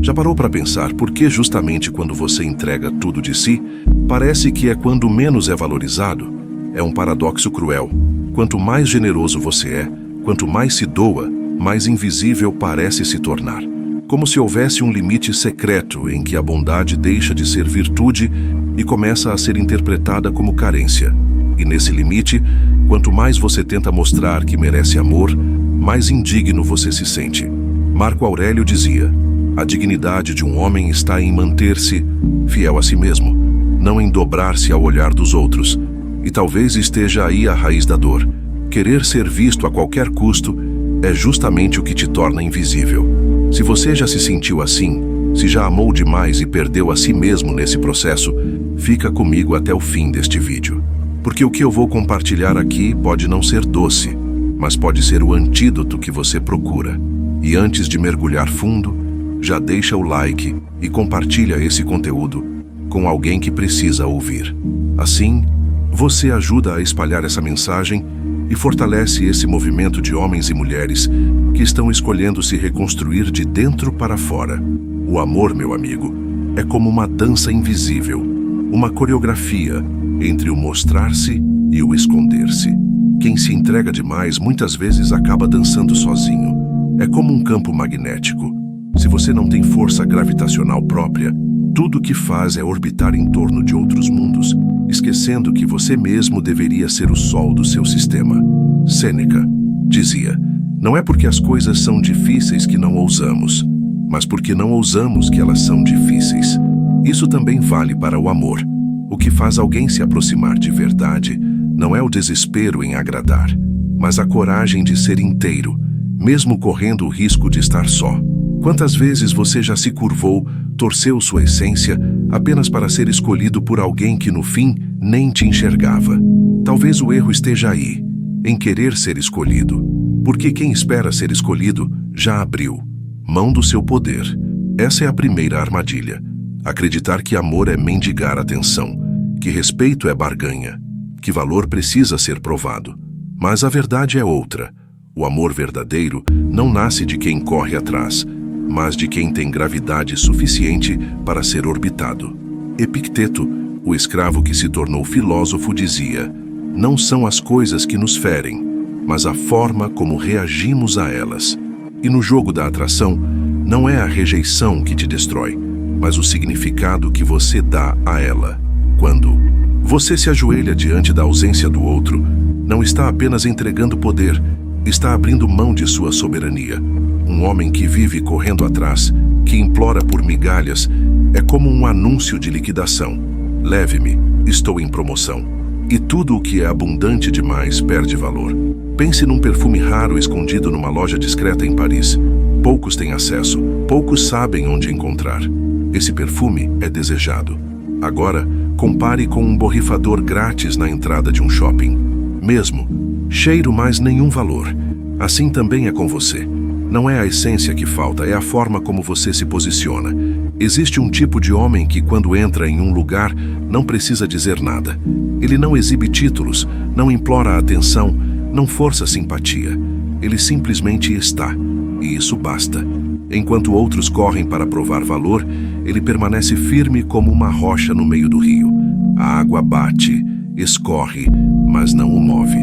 Já parou para pensar por que justamente quando você entrega tudo de si, parece que é quando menos é valorizado? É um paradoxo cruel. Quanto mais generoso você é, quanto mais se doa, mais invisível parece se tornar. Como se houvesse um limite secreto em que a bondade deixa de ser virtude e começa a ser interpretada como carência. E nesse limite, quanto mais você tenta mostrar que merece amor, mais indigno você se sente. Marco Aurélio dizia: a dignidade de um homem está em manter-se fiel a si mesmo, não em dobrar-se ao olhar dos outros. E talvez esteja aí a raiz da dor. Querer ser visto a qualquer custo é justamente o que te torna invisível. Se você já se sentiu assim, se já amou demais e perdeu a si mesmo nesse processo, fica comigo até o fim deste vídeo. Porque o que eu vou compartilhar aqui pode não ser doce, mas pode ser o antídoto que você procura. E antes de mergulhar fundo, já deixa o like e compartilha esse conteúdo com alguém que precisa ouvir. Assim, você ajuda a espalhar essa mensagem e fortalece esse movimento de homens e mulheres que estão escolhendo se reconstruir de dentro para fora. O amor, meu amigo, é como uma dança invisível, uma coreografia entre o mostrar-se e o esconder-se. Quem se entrega demais muitas vezes acaba dançando sozinho. É como um campo magnético. Se você não tem força gravitacional própria, tudo o que faz é orbitar em torno de outros mundos, esquecendo que você mesmo deveria ser o sol do seu sistema. Sêneca dizia: não é porque as coisas são difíceis que não ousamos, mas porque não ousamos que elas são difíceis. Isso também vale para o amor. O que faz alguém se aproximar de verdade não é o desespero em agradar, mas a coragem de ser inteiro, mesmo correndo o risco de estar só. Quantas vezes você já se curvou, torceu sua essência, apenas para ser escolhido por alguém que no fim nem te enxergava? Talvez o erro esteja aí, em querer ser escolhido, porque quem espera ser escolhido já abriu mão do seu poder. Essa é a primeira armadilha. Acreditar que amor é mendigar atenção, que respeito é barganha, que valor precisa ser provado. Mas a verdade é outra. O amor verdadeiro não nasce de quem corre atrás, mas de quem tem gravidade suficiente para ser orbitado. Epicteto, o escravo que se tornou filósofo, dizia: não são as coisas que nos ferem, mas a forma como reagimos a elas. E no jogo da atração, não é a rejeição que te destrói, mas o significado que você dá a ela. Quando você se ajoelha diante da ausência do outro, não está apenas entregando poder, está abrindo mão de sua soberania. Um homem que vive correndo atrás, que implora por migalhas, é como um anúncio de liquidação. Leve-me, estou em promoção. E tudo o que é abundante demais perde valor. Pense num perfume raro escondido numa loja discreta em Paris. Poucos têm acesso, poucos sabem onde encontrar. Esse perfume é desejado. Agora, compare com um borrifador grátis na entrada de um shopping. Mesmo cheiro, mais nenhum valor. Assim também é com você. Não é a essência que falta, é a forma como você se posiciona. Existe um tipo de homem que, quando entra em um lugar, não precisa dizer nada. Ele não exibe títulos, não implora atenção, não força simpatia. Ele simplesmente está, e isso basta. Enquanto outros correm para provar valor, ele permanece firme como uma rocha no meio do rio. A água bate, escorre, mas não o move.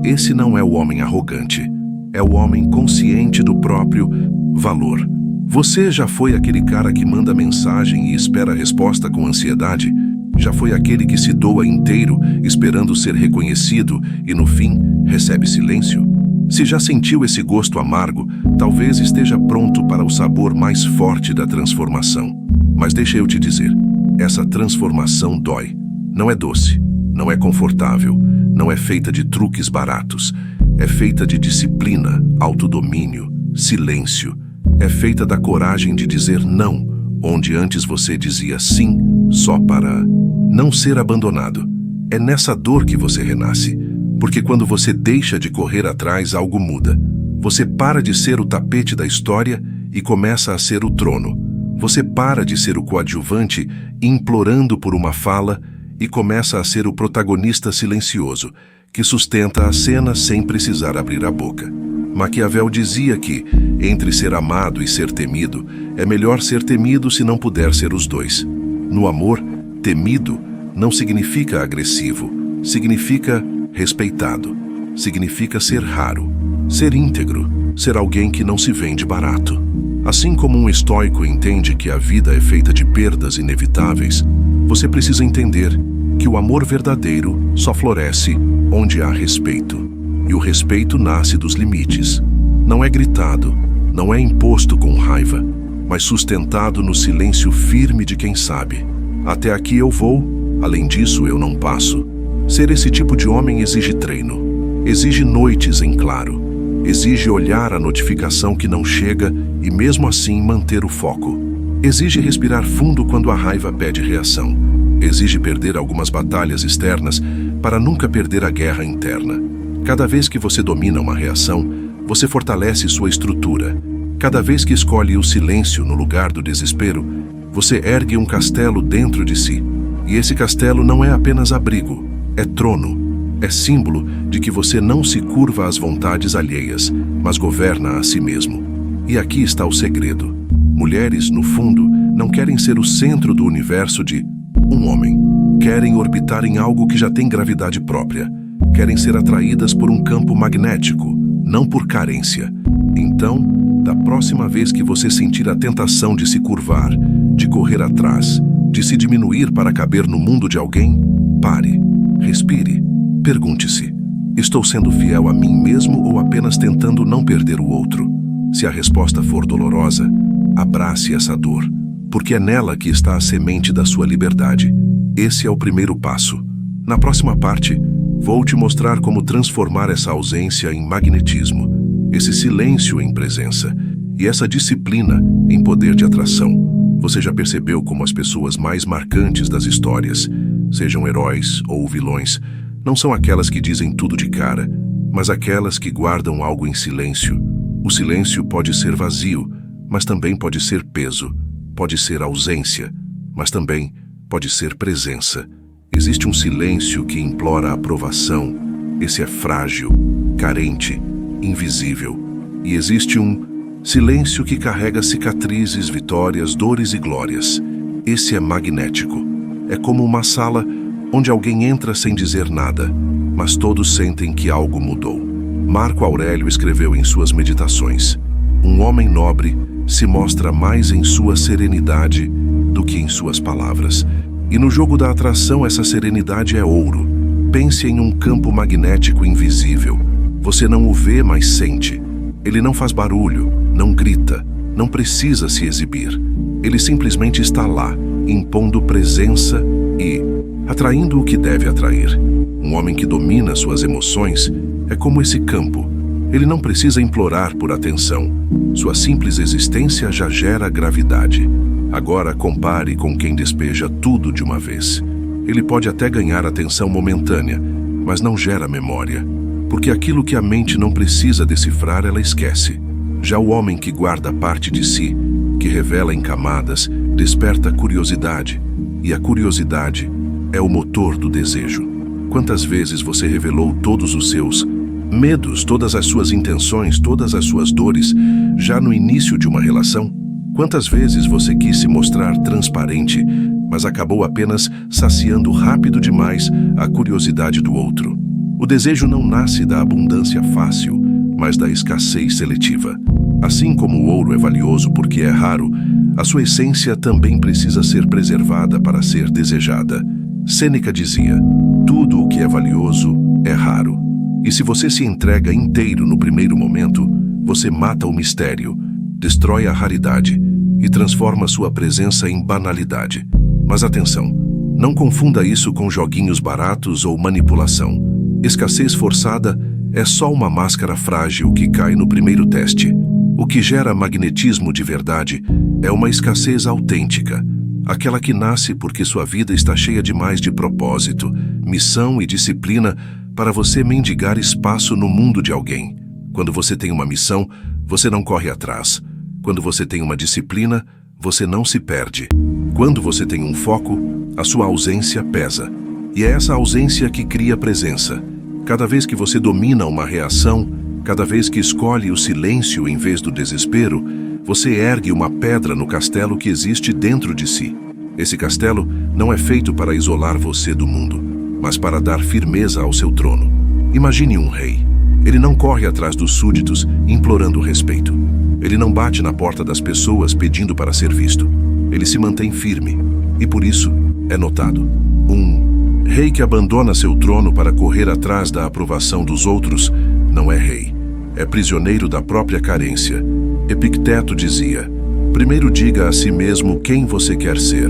Esse não é o homem arrogante. É o homem consciente do próprio valor. Você já foi aquele cara que manda mensagem e espera a resposta com ansiedade? Já foi aquele que se doa inteiro, esperando ser reconhecido e, no fim, recebe silêncio? Se já sentiu esse gosto amargo, talvez esteja pronto para o sabor mais forte da transformação. Mas deixa eu te dizer, essa transformação dói. Não é doce, não é confortável, não é feita de truques baratos. É feita de disciplina, autodomínio, silêncio. É feita da coragem de dizer não, onde antes você dizia sim, só para não ser abandonado. É nessa dor que você renasce, porque quando você deixa de correr atrás, algo muda. Você para de ser o tapete da história e começa a ser o trono. Você para de ser o coadjuvante implorando por uma fala e começa a ser o protagonista silencioso, que sustenta a cena sem precisar abrir a boca. Maquiavel dizia que, entre ser amado e ser temido, é melhor ser temido se não puder ser os dois. No amor, temido não significa agressivo, significa respeitado, significa ser raro, ser íntegro, ser alguém que não se vende barato. Assim como um estoico entende que a vida é feita de perdas inevitáveis, você precisa entender que o amor verdadeiro só floresce onde há respeito. E o respeito nasce dos limites. Não é gritado, não é imposto com raiva, mas sustentado no silêncio firme de quem sabe. Até aqui eu vou, além disso eu não passo. Ser esse tipo de homem exige treino, exige noites em claro, exige olhar a notificação que não chega e mesmo assim manter o foco. Exige respirar fundo quando a raiva pede reação. Exige perder algumas batalhas externas para nunca perder a guerra interna. Cada vez que você domina uma reação, você fortalece sua estrutura. Cada vez que escolhe o silêncio no lugar do desespero, você ergue um castelo dentro de si. E esse castelo não é apenas abrigo, é trono. É símbolo de que você não se curva às vontades alheias, mas governa a si mesmo. E aqui está o segredo. Mulheres, no fundo, não querem ser o centro do universo de um homem. Querem orbitar em algo que já tem gravidade própria. Querem ser atraídas por um campo magnético, não por carência. Então, da próxima vez que você sentir a tentação de se curvar, de correr atrás, de se diminuir para caber no mundo de alguém, pare, respire. Pergunte-se, estou sendo fiel a mim mesmo ou apenas tentando não perder o outro? Se a resposta for dolorosa, abrace essa dor, porque é nela que está a semente da sua liberdade. Esse é o primeiro passo. Na próxima parte, vou te mostrar como transformar essa ausência em magnetismo, esse silêncio em presença e essa disciplina em poder de atração. Você já percebeu como as pessoas mais marcantes das histórias, sejam heróis ou vilões, não são aquelas que dizem tudo de cara, mas aquelas que guardam algo em silêncio. O silêncio pode ser vazio, mas também pode ser peso. Pode ser ausência, mas também pode ser presença. Existe um silêncio que implora aprovação. Esse é frágil, carente, invisível. E existe um silêncio que carrega cicatrizes, vitórias, dores e glórias. Esse é magnético. É como uma sala onde alguém entra sem dizer nada, mas todos sentem que algo mudou. Marco Aurélio escreveu em suas meditações: um homem nobre se mostra mais em sua serenidade do que em suas palavras. E no jogo da atração essa serenidade é ouro. Pense em um campo magnético invisível. Você não o vê, mas sente. Ele não faz barulho, não grita, não precisa se exibir. Ele simplesmente está lá, impondo presença e atraindo o que deve atrair. Um homem que domina suas emoções é como esse campo. Ele não precisa implorar por atenção. Sua simples existência já gera gravidade. Agora compare com quem despeja tudo de uma vez. Ele pode até ganhar atenção momentânea, mas não gera memória. Porque aquilo que a mente não precisa decifrar, ela esquece. Já o homem que guarda parte de si, que revela em camadas, desperta curiosidade. E a curiosidade é o motor do desejo. Quantas vezes você revelou todos os seus medos, todas as suas intenções, todas as suas dores, já no início de uma relação? Quantas vezes você quis se mostrar transparente, mas acabou apenas saciando rápido demais a curiosidade do outro? O desejo não nasce da abundância fácil, mas da escassez seletiva. Assim como o ouro é valioso porque é raro, a sua essência também precisa ser preservada para ser desejada. Sêneca dizia: tudo o que é valioso é raro. E se você se entrega inteiro no primeiro momento, você mata o mistério, destrói a raridade e transforma sua presença em banalidade. Mas atenção, não confunda isso com joguinhos baratos ou manipulação. Escassez forçada é só uma máscara frágil que cai no primeiro teste. O que gera magnetismo de verdade é uma escassez autêntica, aquela que nasce porque sua vida está cheia demais de propósito, missão e disciplina para você mendigar espaço no mundo de alguém. Quando você tem uma missão, você não corre atrás. Quando você tem uma disciplina, você não se perde. Quando você tem um foco, a sua ausência pesa. E é essa ausência que cria presença. Cada vez que você domina uma reação, Cada vez que escolhe o silêncio em vez do desespero, você ergue uma pedra no castelo que existe dentro de si. Esse castelo não é feito para isolar você do mundo, mas para dar firmeza ao seu trono. Imagine um rei. Ele não corre atrás dos súditos implorando respeito. Ele não bate na porta das pessoas pedindo para ser visto. Ele se mantém firme e, por isso, é notado. Um rei que abandona seu trono para correr atrás da aprovação dos outros não é rei. É prisioneiro da própria carência. Epicteto dizia: primeiro diga a si mesmo quem você quer ser.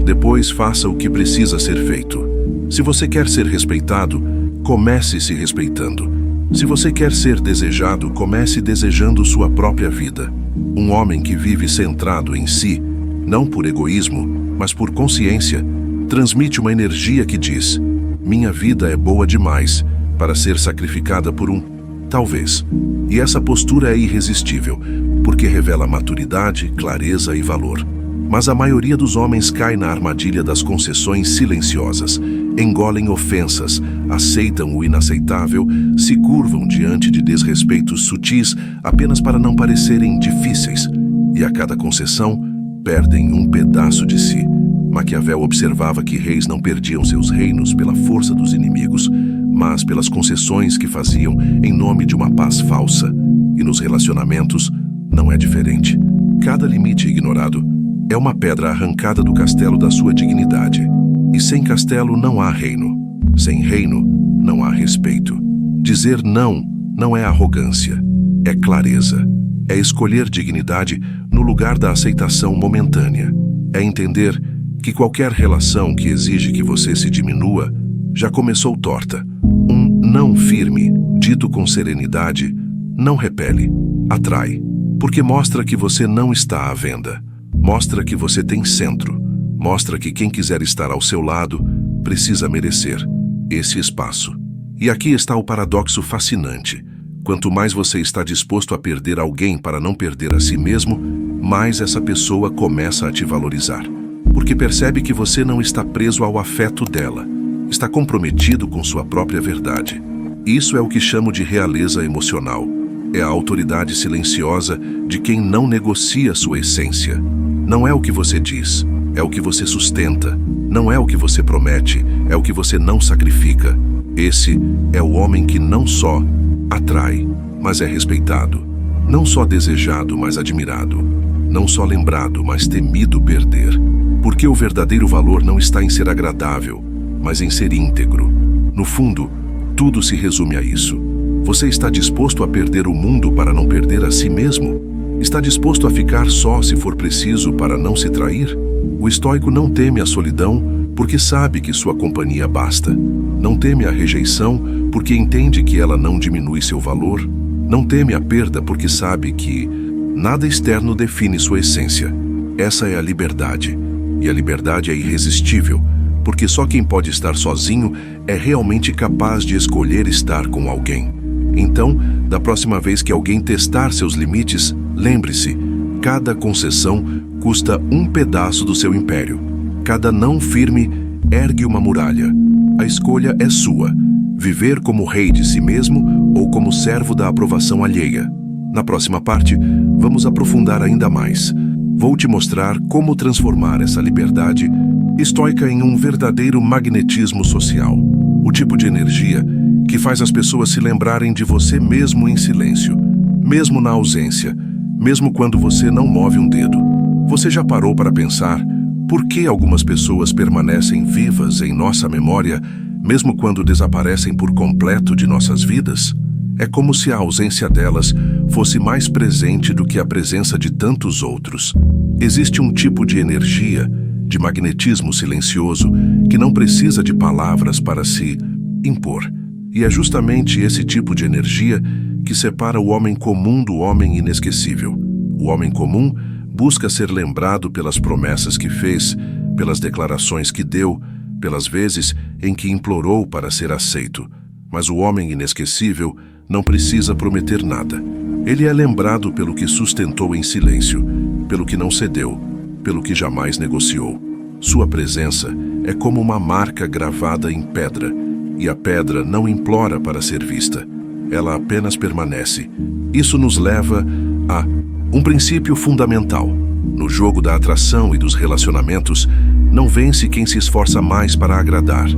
Depois faça o que precisa ser feito. Se você quer ser respeitado, comece se respeitando. Se você quer ser desejado, comece desejando sua própria vida. Um homem que vive centrado em si, não por egoísmo, mas por consciência, transmite uma energia que diz: minha vida é boa demais para ser sacrificada por um talvez. E essa postura é irresistível, porque revela maturidade, clareza e valor. Mas a maioria dos homens cai na armadilha das concessões silenciosas, engolem ofensas, aceitam o inaceitável, se curvam diante de desrespeitos sutis apenas para não parecerem difíceis, e a cada concessão perdem um pedaço de si. Maquiavel observava que reis não perdiam seus reinos pela força dos inimigos, mas pelas concessões que faziam em nome de uma paz falsa. E nos relacionamentos não é diferente. Cada limite ignorado é uma pedra arrancada do castelo da sua dignidade. E sem castelo não há reino. Sem reino não há respeito. Dizer não não é arrogância, é clareza. É escolher dignidade no lugar da aceitação momentânea. É entender que qualquer relação que exige que você se diminua já começou torta. Um não firme, dito com serenidade, não repele, atrai, porque mostra que você não está à venda. Mostra que você tem centro. Mostra que quem quiser estar ao seu lado precisa merecer esse espaço. E aqui está o paradoxo fascinante. Quanto mais você está disposto a perder alguém para não perder a si mesmo, mais essa pessoa começa a te valorizar. Porque percebe que você não está preso ao afeto dela. Está comprometido com sua própria verdade. Isso é o que chamo de realeza emocional. É a autoridade silenciosa de quem não negocia sua essência. Não é o que você diz, é o que você sustenta. Não é o que você promete, é o que você não sacrifica. Esse é o homem que não só atrai, mas é respeitado. Não só desejado, mas admirado. Não só lembrado, mas temido perder. Porque o verdadeiro valor não está em ser agradável, mas em ser íntegro. No fundo, tudo se resume a isso. Você está disposto a perder o mundo para não perder a si mesmo? Está disposto a ficar só se for preciso para não se trair? O estoico não teme a solidão porque sabe que sua companhia basta. Não teme a rejeição porque entende que ela não diminui seu valor. Não teme a perda porque sabe que nada externo define sua essência. Essa é a liberdade. E a liberdade é irresistível, porque só quem pode estar sozinho é realmente capaz de escolher estar com alguém. Então, da próxima vez que alguém testar seus limites, lembre-se, cada concessão custa um pedaço do seu império. Cada não firme ergue uma muralha. A escolha é sua, viver como rei de si mesmo ou como servo da aprovação alheia. Na próxima parte, vamos aprofundar ainda mais. Vou te mostrar como transformar essa liberdade estoica em um verdadeiro magnetismo social. O tipo de energia que faz as pessoas se lembrarem de você mesmo em silêncio, mesmo na ausência, mesmo quando você não move um dedo. Você já parou para pensar por que algumas pessoas permanecem vivas em nossa memória, mesmo quando desaparecem por completo de nossas vidas? É como se a ausência delas fosse mais presente do que a presença de tantos outros. Existe um tipo de energia, de magnetismo silencioso, que não precisa de palavras para se impor. E é justamente esse tipo de energia que separa o homem comum do homem inesquecível. O homem comum busca ser lembrado pelas promessas que fez, pelas declarações que deu, pelas vezes em que implorou para ser aceito. Mas o homem inesquecível não precisa prometer nada. Ele é lembrado pelo que sustentou em silêncio, pelo que não cedeu, pelo que jamais negociou. Sua presença é como uma marca gravada em pedra, e a pedra não implora para ser vista. ela apenas permanece. Isso nos leva a um princípio fundamental. No jogo da atração e dos relacionamentos, não vence quem se esforça mais para agradar.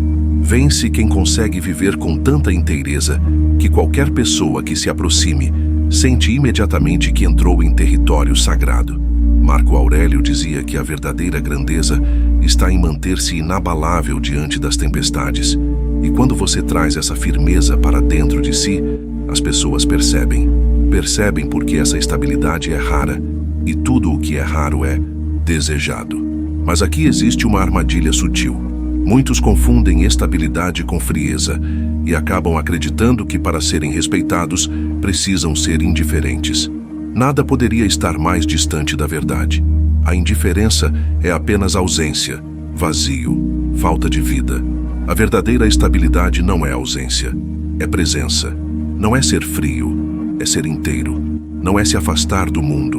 Vence quem consegue viver com tanta inteireza que qualquer pessoa que se aproxime sente imediatamente que entrou em território sagrado. Marco Aurélio dizia que a verdadeira grandeza está em manter-se inabalável diante das tempestades. E quando você traz essa firmeza para dentro de si, as pessoas percebem. Percebem porque essa estabilidade é rara, e tudo o que é raro é desejado. Mas aqui existe uma armadilha sutil. Muitos confundem estabilidade com frieza e acabam acreditando que para serem respeitados precisam ser indiferentes. Nada poderia estar mais distante da verdade. A indiferença é apenas ausência, vazio, falta de vida. A verdadeira estabilidade não é ausência, é presença. Não é ser frio, é ser inteiro. Não é se afastar do mundo,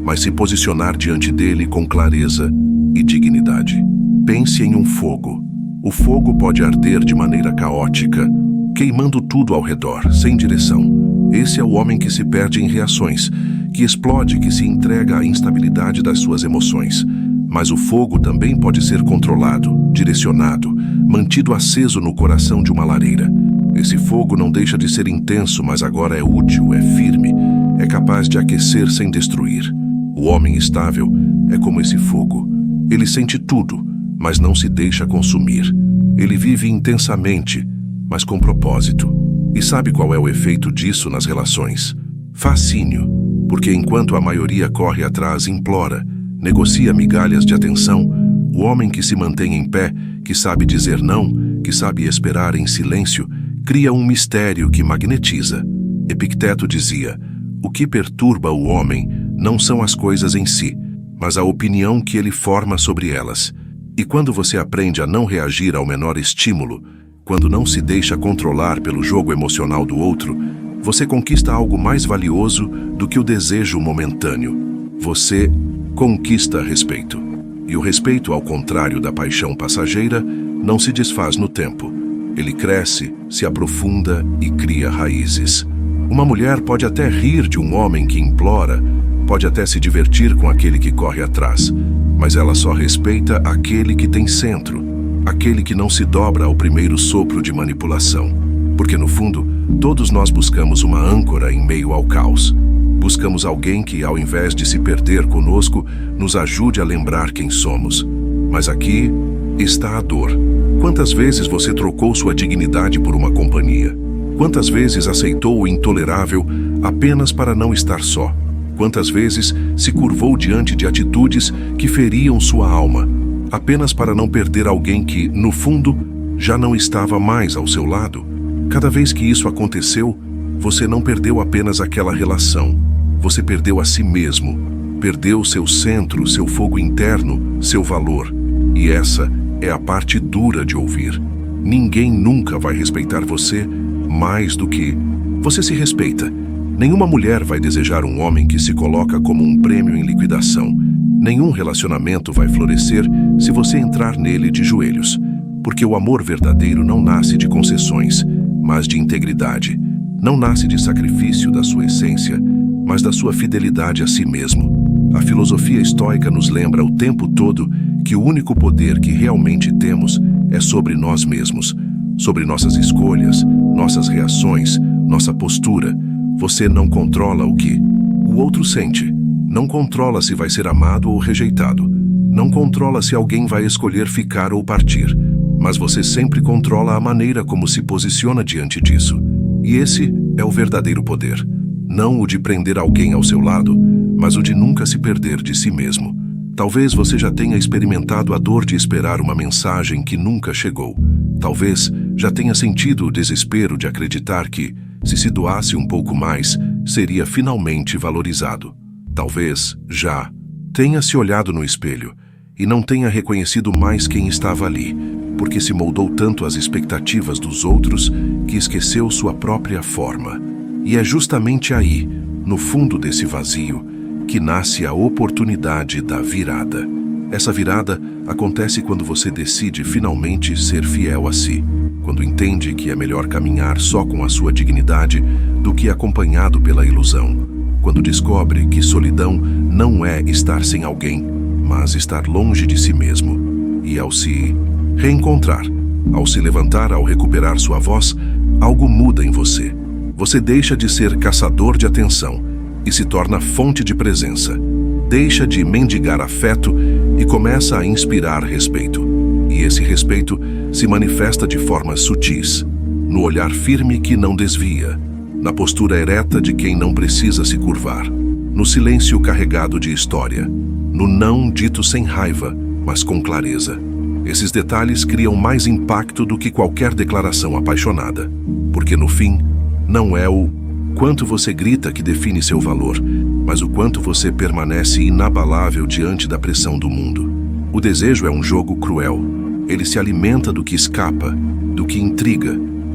mas se posicionar diante dele com clareza e dignidade. Pense em um fogo. O fogo pode arder de maneira caótica, queimando tudo ao redor, sem direção. Esse é o homem que se perde em reações, que explode, que se entrega à instabilidade das suas emoções. Mas o fogo também pode ser controlado, direcionado, mantido aceso no coração de uma lareira. Esse fogo não deixa de ser intenso, mas agora é útil, é firme, é capaz de aquecer sem destruir. O homem estável é como esse fogo. Ele sente tudo, mas não se deixa consumir. Ele vive intensamente, mas com propósito. E sabe qual é o efeito disso nas relações? Fascínio, porque enquanto a maioria corre atrás, implora, negocia migalhas de atenção, o homem que se mantém em pé, que sabe dizer não, que sabe esperar em silêncio, cria um mistério que magnetiza. Epicteto dizia: o que perturba o homem não são as coisas em si, mas a opinião que ele forma sobre elas. E quando você aprende a não reagir ao menor estímulo, quando não se deixa controlar pelo jogo emocional do outro, você conquista algo mais valioso do que o desejo momentâneo. Você conquista respeito. E o respeito, ao contrário da paixão passageira, não se desfaz no tempo. Ele cresce, se aprofunda e cria raízes. Uma mulher pode até rir de um homem que implora, pode até se divertir com aquele que corre atrás, mas ela só respeita aquele que tem centro, aquele que não se dobra ao primeiro sopro de manipulação. Porque, no fundo, todos nós buscamos uma âncora em meio ao caos. Buscamos alguém que, ao invés de se perder conosco, nos ajude a lembrar quem somos. Mas aqui está a dor. Quantas vezes você trocou sua dignidade por uma companhia? Quantas vezes aceitou o intolerável apenas para não estar só? Quantas vezes se curvou diante de atitudes que feriam sua alma, apenas para não perder alguém que, no fundo, já não estava mais ao seu lado? Cada vez que isso aconteceu, você não perdeu apenas aquela relação, você perdeu a si mesmo, perdeu seu centro, seu fogo interno, seu valor. E essa é a parte dura de ouvir. Ninguém nunca vai respeitar você mais do que você se respeita. Nenhuma mulher vai desejar um homem que se coloca como um prêmio em liquidação. Nenhum relacionamento vai florescer se você entrar nele de joelhos. Porque o amor verdadeiro não nasce de concessões, mas de integridade. Não nasce de sacrifício da sua essência, mas da sua fidelidade a si mesmo. A filosofia estoica nos lembra o tempo todo que o único poder que realmente temos é sobre nós mesmos, sobre nossas escolhas, nossas reações, nossa postura. Você não controla o que o outro sente. Não controla se vai ser amado ou rejeitado. Não controla se alguém vai escolher ficar ou partir. Mas você sempre controla a maneira como se posiciona diante disso. E esse é o verdadeiro poder. Não o de prender alguém ao seu lado, mas o de nunca se perder de si mesmo. Talvez você já tenha experimentado a dor de esperar uma mensagem que nunca chegou. Talvez já tenha sentido o desespero de acreditar que, se doasse um pouco mais, seria finalmente valorizado. Talvez já tenha se olhado no espelho e não tenha reconhecido mais quem estava ali, porque se moldou tanto às expectativas dos outros que esqueceu sua própria forma. E é justamente aí, no fundo desse vazio, que nasce a oportunidade da virada. Essa virada acontece quando você decide finalmente ser fiel a si. quando entende que é melhor caminhar só com a sua dignidade do que acompanhado pela ilusão, quando descobre que solidão não é estar sem alguém, mas estar longe de si mesmo. E ao se reencontrar, ao se levantar, ao recuperar sua voz, algo muda em você. Você deixa de ser caçador de atenção e se torna fonte de presença. Deixa de mendigar afeto e começa a inspirar respeito. E esse respeito se manifesta de formas sutis, no olhar firme que não desvia, na postura ereta de quem não precisa se curvar, no silêncio carregado de história, no não dito sem raiva, mas com clareza. Esses detalhes criam mais impacto do que qualquer declaração apaixonada, porque no fim, não é o quanto você grita que define seu valor, mas o quanto você permanece inabalável diante da pressão do mundo. O desejo é um jogo cruel. Ele se alimenta do que escapa, do que intriga,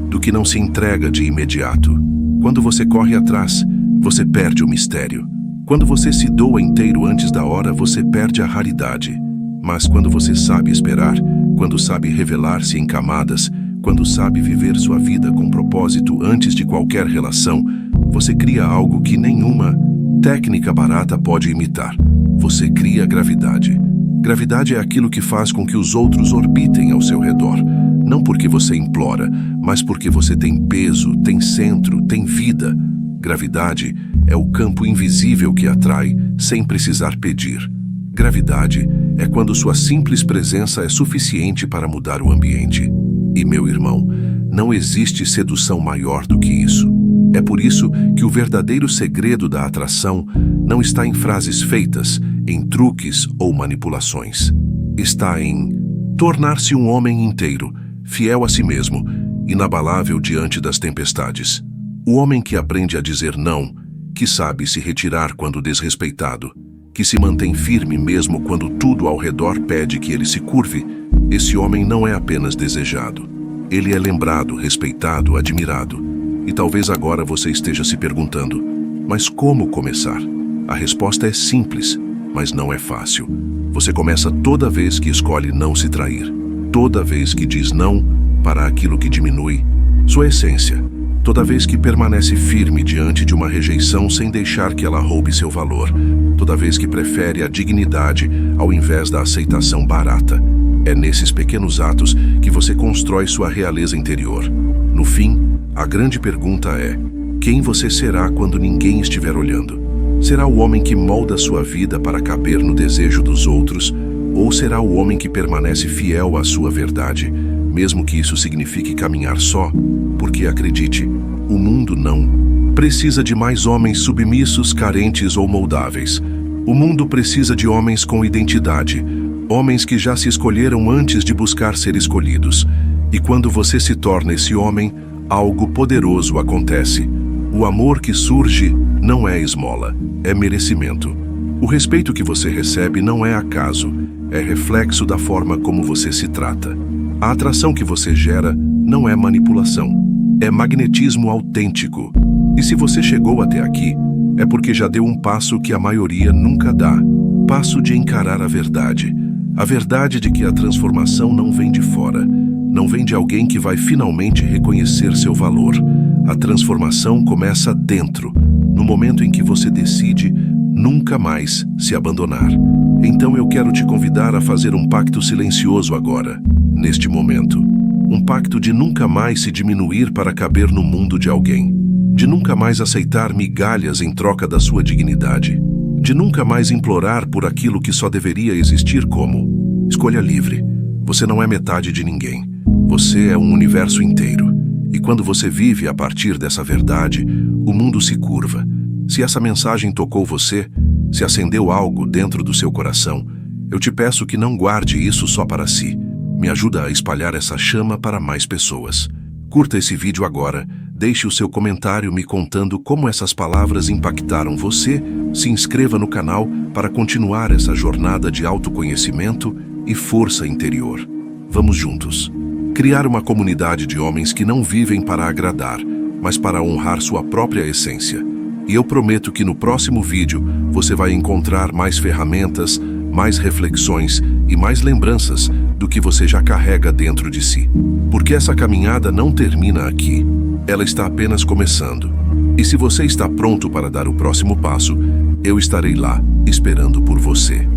do que não se entrega de imediato. Quando você corre atrás, você perde o mistério. Quando você se doa inteiro antes da hora, você perde a raridade. Mas quando você sabe esperar, quando sabe revelar-se em camadas, quando sabe viver sua vida com propósito antes de qualquer relação, você cria algo que nenhuma técnica barata pode imitar. Você cria gravidade. Gravidade é aquilo que faz com que os outros orbitem ao seu redor. Não porque você implora, mas porque você tem peso, tem centro, tem vida. Gravidade é o campo invisível que atrai, sem precisar pedir. Gravidade é quando sua simples presença é suficiente para mudar o ambiente. E, meu irmão, não existe sedução maior do que isso. É por isso que o verdadeiro segredo da atração não está em frases feitas, em truques ou manipulações. Está em tornar-se um homem inteiro, fiel a si mesmo, inabalável diante das tempestades. O homem que aprende a dizer não, que sabe se retirar quando desrespeitado, que se mantém firme mesmo quando tudo ao redor pede que ele se curve, esse homem não é apenas desejado. Ele é lembrado, respeitado, admirado. E talvez agora você esteja se perguntando, mas como começar? A resposta é simples, mas não é fácil. Você começa toda vez que escolhe não se trair, toda vez que diz não para aquilo que diminui sua essência, toda vez que permanece firme diante de uma rejeição sem deixar que ela roube seu valor, toda vez que prefere a dignidade ao invés da aceitação barata. É nesses pequenos atos que você constrói sua realeza interior. No fim, a grande pergunta é: quem você será quando ninguém estiver olhando? Será o homem que molda sua vida para caber no desejo dos outros? Ou será o homem que permanece fiel à sua verdade, mesmo que isso signifique caminhar só? Porque acredite, o mundo não precisa de mais homens submissos, carentes ou moldáveis. O mundo precisa de homens com identidade, homens que já se escolheram antes de buscar ser escolhidos. E quando você se torna esse homem, algo poderoso acontece. O amor que surge não é esmola, é merecimento. O respeito que você recebe não é acaso, é reflexo da forma como você se trata. A atração que você gera não é manipulação, é magnetismo autêntico. E se você chegou até aqui, é porque já deu um passo que a maioria nunca dá. Passo de encarar a verdade. A verdade de que a transformação não vem de fora, não vem de alguém que vai finalmente reconhecer seu valor. A transformação começa dentro, no momento em que você decide nunca mais se abandonar. Então eu quero te convidar a fazer um pacto silencioso agora, neste momento. Um pacto de nunca mais se diminuir para caber no mundo de alguém. De nunca mais aceitar migalhas em troca da sua dignidade. De nunca mais implorar por aquilo que só deveria existir como escolha livre. Você não é metade de ninguém. Você é um universo inteiro. E quando você vive a partir dessa verdade, o mundo se curva. Se essa mensagem tocou você, se acendeu algo dentro do seu coração, eu te peço que não guarde isso só para si. Me ajuda a espalhar essa chama para mais pessoas. Curta esse vídeo agora, deixe o seu comentário me contando como essas palavras impactaram você, se inscreva no canal para continuar essa jornada de autoconhecimento e força interior. Vamos juntos. Criar uma comunidade de homens que não vivem para agradar, mas para honrar sua própria essência. E eu prometo que no próximo vídeo você vai encontrar mais ferramentas, mais reflexões e mais lembranças do do que você já carrega dentro de si. Porque essa caminhada não termina aqui. Ela está apenas começando. E se você está pronto para dar o próximo passo, eu estarei lá, esperando por você.